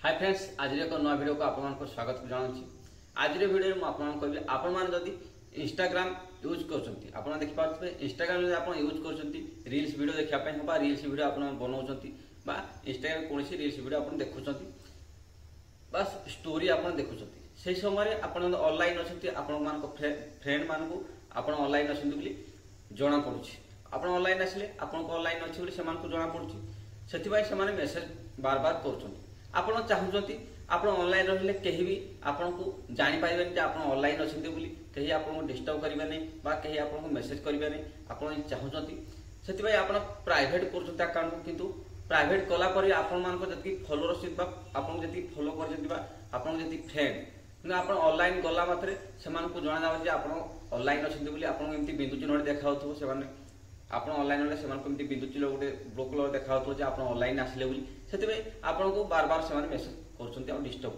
Hi friends, आज एक नया वीडियो को आपको स्वागत जनाऊँ। आज वीडियो में आपको कहबी आपड़ी इंस्टाग्राम यूज कर आप देखिए इंस्टाग्राम आप यूज कर रील्स वीडियो देखापी हाँ रील्स वीडियो आप बनाऊँ इंस्टाग्राम कौन रील्स वीडियो आप देखुं बस स्टोरी आप देखुं से समय आप ऑनलाइन अच्छा आपण फ्रेंड मानक आप ऑनलाइन अच्छे जना पड़ी आप ऑनलाइन आसिले आपको ऑनलाइन अच्छे से जना पड़ी से मेसेज बार बार कर आप चाहते आप ऑनलाइन रही कहीं भी आपन को जापारे आप ऑनलाइन अच्छे कहीं आपको डिस्टर्ब करेंगे कहीं आपको मेसेज करेंगे आप चाहते से आप प्राइवेट कर अकाउंट किंतु प्राइवेट कलापर आपकी फॉलोअरशिप आपको जी फॉलो कर फ्रेंड कि आप ऑनलाइन गला मात्रे से जना जाए आप ऑनलाइन अच्छे आपको बिंदु चिन्ह देखा से आप ऑनलाइन से बिंदु चिन्ह गोटे ब्लू कलर देखा आप ऑनलाइन आसिले से आपको बार बार से मेसेज कर डिस्टर्ब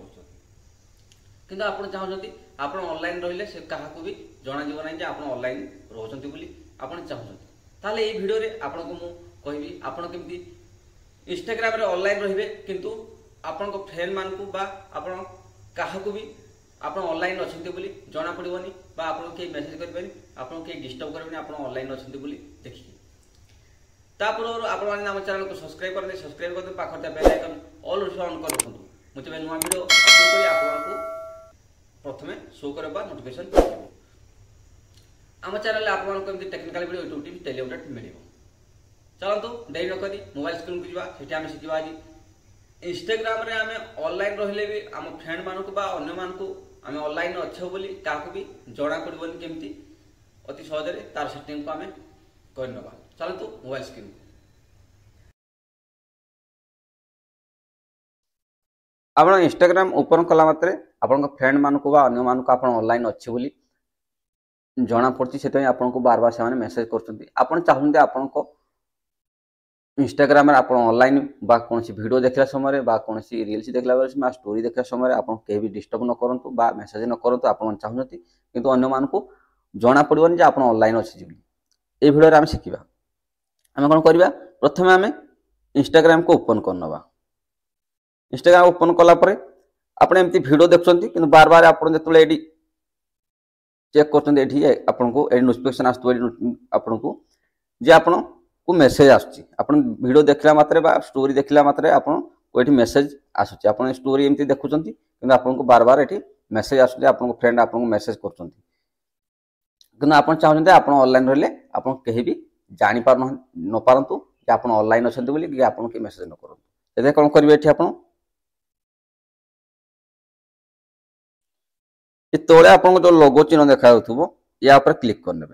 कर आप चाहते आप ऑनलाइन रही से क्या भी जना ना आप ऑनलाइन रोचंती आप चाहते ये वीडियो आपको मुझे कहबी आपड़ केमती इंस्टाग्राम रे ऑनलाइन रहिबे किंतु आपन को फ्रेंड मान को बा आपन काहा को भी आप ऑनलाइन अच्छे बोली जना पड़ोनी आपको कहीं मेसेज करेंगे आपको कहीं डिस्टर्ब करेंगे आप ऑनलाइन अच्छे बोली देखिए तापर आप आम चैनल को सब्सक्राइब करते पाखर बेल आइकन ऑल ऑन कर रखुँ मुझे नुआ वीडियो अपलोड करी आपको प्रथम शो कर नोटिफिकेशन आम चैनल आपको technical video YouTube team daily update मिल चलतु देरी नक मोबाइल स्क्रीन को जावा आम शिखा आज इंस्टाग्राम रे आम ऑनलाइन रहिले भी आम फ्रेंड मानक अन्य मानक आम ऑनलाइन अच्छे बोली क्या भी जना पड़ोनी केमती अति सहज तार सेटिंग को आम करनवा चलतु मोबाइल स्क्रीन आप इंस्टाग्राम ओपन कला मात्रे आपण फ्रेंड मानक अन्य मानक आप ऑनलाइन अच्छे बोली जना पड़ी से आपको बार बार से मेसेज कर चाहते आपको इंस्टाग्राम आप ऑनलाइन बा कौन वीडियो देखला समय कौन रील्स देखला बेले स्टोरी देखला समय आप कहीं भी डिस्टर्ब न करूँ मेसेज न करूँ आप चाहते किंतु अन्य मानक जना पड़ोनी आप ऑनलाइन अच्छे ये वीडियो आम शिखा आम कौन करवा प्रथम आम इंस्टाग्राम को ओपन करनवा इंस्टाग्राम ओपन कलापर आप एमती वीडियो देखुं कि बार बार आप जो चेक कर नोटिफिकेशन आपको जे आप को मेसेज आप वीडियो देखला मात्रे स्टोरी देखला मात्रे आपको मेसेज आसूँ आप स्टोरी एमती देखुं कि आपको बार बार ये मेसेज आसूँ आप फ्रेंड आपको मेसेज कर आप चाहते आप ऑनलाइन रही आप कहीं भी जापार न पारतु कि आप ऑनलाइन अच्छे बोली आप मेसेज न करूँ कौन करेंगे ये आप तले आपको जो लोगो चिन्ह देखा या क्लिक करने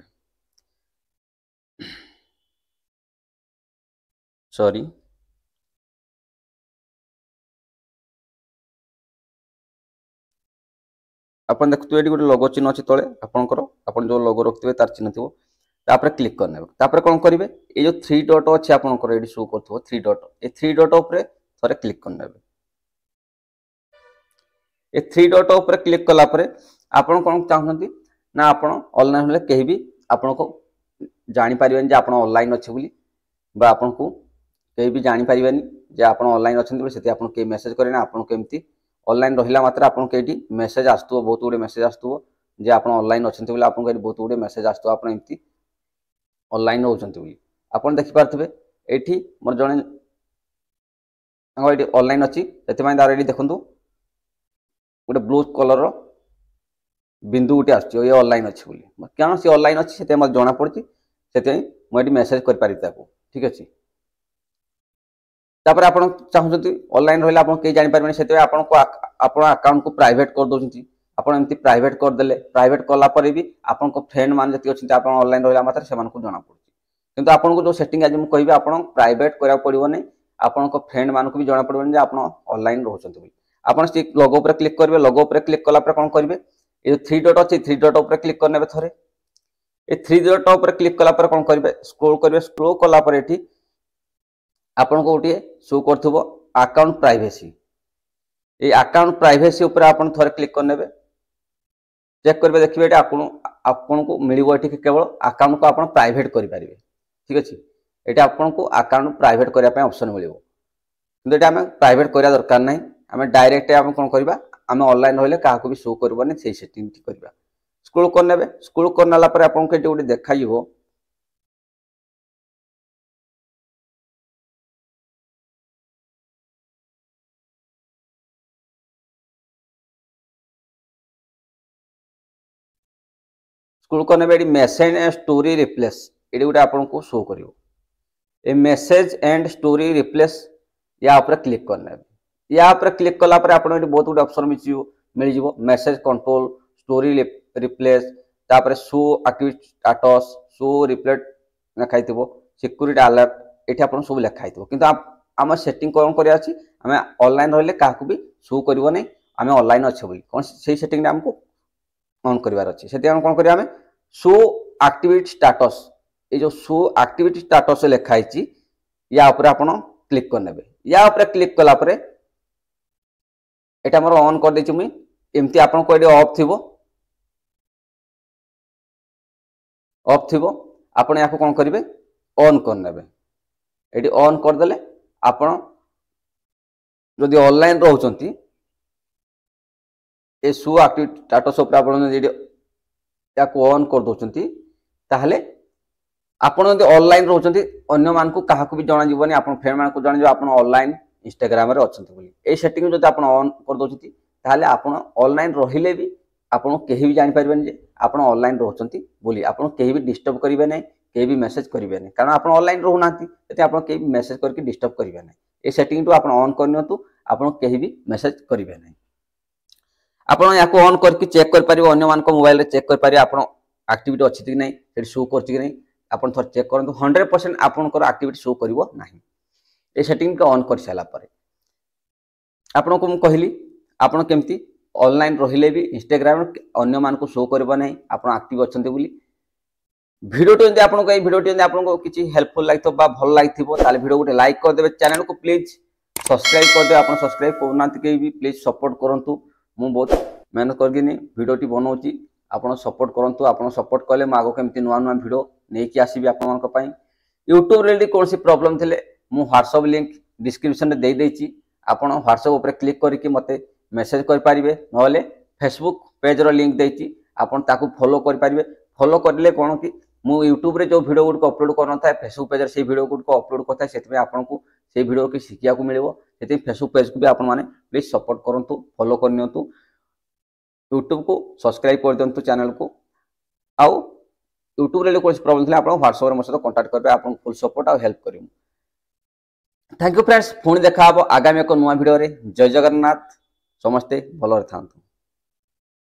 सॉरी आप देखते ये गोटे लोगो चिन्ह अच्छे तले आपंकर आप जो लोगो रखिए तार चिन्ह थी तापर क्लिक करने तापर कौन करेंगे ये जो 3 डॉट अच्छे आपंकर ये शो कर 3 डॉट ये 3 डॉट उपर थे क्लिक करने ये 3 डॉट उपर क्लिक कलापर आप कौन चाहते ना आप ऑनलाइन हेल्ले कहीं भी आपको जापारे आप ऑनलाइन अच्छे बोली आपन को कहीं भी जापारे जे आप ऑनलाइन अच्छे से आप मेसेज करें आपको केमती ऑनलाइन रहा मात्र आपको ये मेसेज आसो बहुत गुड़े मेसेज आसो जे आप ऑनलाइन अच्छे बोले आपको बहुत गुड़े मेसेज आसो आप एमती ऑनलाइन रोचंती आप देखिपारे ये मोर जड़े ये ऑनलाइन अच्छी से तार ये देखूँ गोटे ब्लू कलर बिंदु गोटे आसो ये ऑनलाइन अच्छे बोली क्या सी ऑनलाइन अच्छी से जना पड़ी से मुझे मेसेज कर ठीक अच्छे तापर आप चाहते ऑनलाइन रहा आप कहीं जापारे से आपको अकाउंट को प्राइवेट कर दौरान आप एमती प्राइवेट करदे प्राइवेट कलापर भी आपको फ्रेंड मान जी अच्छे आप ऑनलाइन रहा मात्र से जना पड़ी किंतु आपको जो सेटिंग आज मुझे कह आप प्राइवेट करा पड़ोनी आपको फ्रेंड मानक भी जना पड़ोनी आप ऑनलाइन रोचंती आप लोगो पर क्लिक करेंगे लोगो पर क्लिक कलापर कौन करेंगे ये 3 डॉट अच्छे 3 डॉट उपर क्लिक करने थे ये 3 डॉट उपर क्लिक कलापर कौन करेंगे स्क्रोल करेंगे स्क्रोल कलापर ये आपन को गोटे शो कर अकाउंट प्राइवेसी ये अकाउंट प्राइवेसी उपर आप थे क्लिक करने चेक करेंगे देखिए आपन को मिल केवल अकाउंट को आप प्राइवेट करेंगे ठीक अच्छे ये आपन को अकाउंट प्राइवेट करने ऑप्शन मिले कि आम प्राइवेट करवा दरकार ना आम डायरेक्ट आम कौन करवा आम ऑनलाइन रही क्या भी शो करवानी से सेटिंग करवा स्क्रोल करने स्क्रोल करना आपको गोटे देखा स्क्रोल करने मेसेज एंड स्टोरी रिप्लेस ये गोटे आपको शो कर मेसेज एंड स्टोरी रिप्लेस या क्लिक करने या क्लिक कलापर आप बहुत गुड ऑप्शन मिल जाव मेसेज कंट्रोल स्टोरी रिप्लेस तापर show active status show repellent लिखाई सिक्यूरिटी अलर्ट ये आप सब लिखाई कि आम सेटिंग कौन करें ऑनलाइन रही क्या भी शो करनी आम ऑनलाइन अच्छे बोली कौन से सेटिंग आमको ऑन करार अच्छे से कौन करें शो एक्टिविटी स्टेटस ये जो शो एक्टिविटी स्टेटस लिखाई या आप क्लिक करने या क्लिक कलापर एटा मोर ऑन कर देछि मुई एमती आपनको एडी ऑफ थिबो आपण याको कोन करिवे ऑन कर नेबे एडी ऑन कर देले आपण जदि ऑनलाइन रहउचंती ए शो एक्टिविटी स्टेटस ऊपर आपण जदि याको ऑन कर दोचंती ताहले आपण जदि ऑनलाइन रहउचंती अन्य मान को काहा को भी जणा जीवनी आपण फ्रेंड मान को जणा जो आपण ऑनलाइन इंस्टाग्राम रे अछंती बोली ए सेटिंग जदि आपण ऑन कर दोचंती ताहले आपण ऑनलाइन रहिले भी आपण केही भी जानि परबेन जे आपण ऑनलाइन रहउचंती बोली आपण केही भी डिस्टर्ब करिवे नै केही भी मैसेज करिवे नै कारण आपण ऑनलाइन रहउ नांती एते आपण केही भी मैसेज करके डिस्टर्ब करिवे नै ए सेटिंग तो आपण ऑन करनियंतु आपण केही भी मैसेज करिवे नै आपण याको ऑन करके चेक कर परिबो अन्य मान को मोबाइल रे चेक कर परिबो आपण एक्टिविटी अछि कि नै सेट शो करछि कि नै आपण थोर चेक करंतु 100% आपनकर एक्टिविटी शो करिवो नाही ए सेटिंग को ऑन कर साला परे आपन को मु कहली आपन केमती ऑनलाइन रहिले भी इंस्टाग्राम अन्य मान को शो करबो नाही आपन एक्टिव अछंती बोली वीडियो तो जदि आपन को ए वीडियो जदि आपन को किछि हेल्पफुल लागितो बा भल लागिथिबो ताले वीडियो गोटे लाइक कर देबे चैनल को प्लीज सब्सक्राइब कर दे आपन सब्सक्राइब करनांती के भी प्लीज सपोर्ट करंतु मु बहुत मेहनत करगिनी वीडियो टी बनौची आपन सपोर्ट करंतु आपन सपोर्ट कले म आगो केमती नुआ नुआ वीडियो नै कि आसीबी आपन मान को पई YouTube रे कोन सी प्रॉब्लम थिले मु WhatsApp लिंक डिस्क्रिप्शन रे दे देछि आपन WhatsApp ऊपर क्लिक करके मते मेसेज कर पारिबे नहले Facebook पेज रो लिंक देछि आपन ताकू फॉलो कर पारिबे फॉलो करले कोन कि मु YouTube रे जो वीडियो गुड को अपलोड करन था Facebook पेज रे से वीडियो गुड को अपलोड करता सेति में आपन को से वीडियो के सिखिया को मिलेबो सेति Facebook पेज को भी आपन माने प्लीज सपोर्ट करंतु फॉलो करनियंतु YouTube को सब्सक्राइब कर दियंतु चैनल को आउ YouTube रे कोन प्रॉब्लम थिले आपन WhatsApp रे मोर साथ कांटेक्ट करबे आपन फुल सपोर्ट आ हेल्प करिम थैंक यू फ्रेंड्स पुणी देखा आगामी एक नुआ वीडियो रे जय जगन्नाथ समस्ते भलो थांतु।